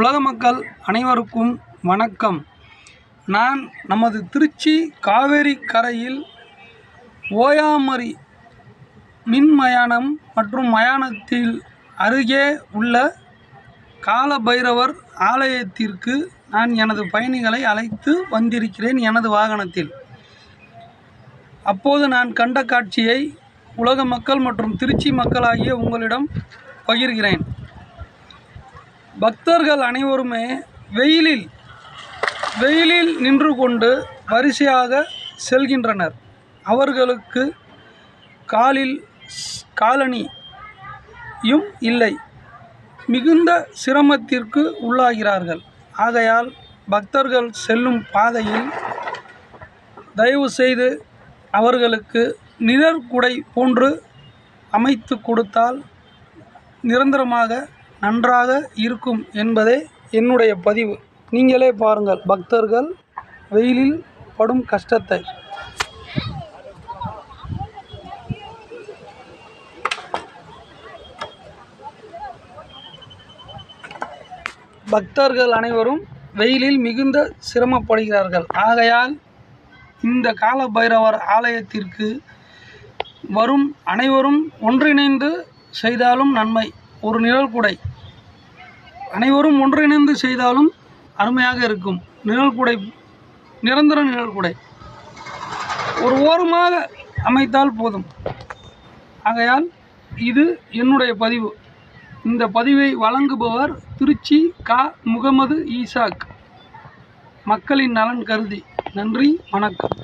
உலக மக்கள் அனைவருக்கும் வணக்கம். நான் நமது திருச்சி காவேரி கரையில் ஓயாமரி மின் மயானம் மற்றும் மயானத்தில் அருகே உள்ள கால பைரவர் ஆலயத்திற்கு நான் எனது பயணிகளை அழைத்து வந்திருக்கிறேன் எனது வாகனத்தில். அப்போது நான் கண்ட காட்சியை உலக மக்கள் மற்றும் திருச்சி மக்களாகிய உங்களிடம் பகிர்கிறேன். பக்தர்கள் அனைவருமே வெயிலில் நின்று கொண்டு வரிசையாக செல்கின்றனர். அவர்களுக்கு காலில் காலணியும் இல்லை. மிகுந்த சிரமத்திற்கு உள்ளாகிறார்கள். ஆகையால் பக்தர்கள் செல்லும் பாதையில் தயவு செய்து அவர்களுக்கு நிழற்குடை போன்று அமைத்து கொடுத்தால் நிரந்தரமாக நன்றாக இருக்கும் என்பதே என்னுடைய பதிவு. நீங்களே பாருங்கள் பக்தர்கள் வெயிலில் படும் கஷ்டத்தை. பக்தர்கள் அனைவரும் வெயிலில் மிகுந்த சிரமப்படுகிறார்கள். ஆகையால் இந்த கால பைரவர் ஆலயத்திற்கு வரும் அனைவரும் ஒன்றிணைந்து செய்தாலும் நன்மை. ஒரு நிழற்குடை அனைவரும் ஒன்றிணைந்து செய்தாலும் அருமையாக இருக்கும். நிழற்குடை, நிரந்தர நிழற்குடை ஒரு ஓரமாக அமைத்தால் போதும். ஆகையால் இது என்னுடைய பதிவு. இந்த பதிவை வழங்குபவர் திருச்சி கா. முகமது ஈசாக். மக்களின் நலன் கருதி. நன்றி, வணக்கம்.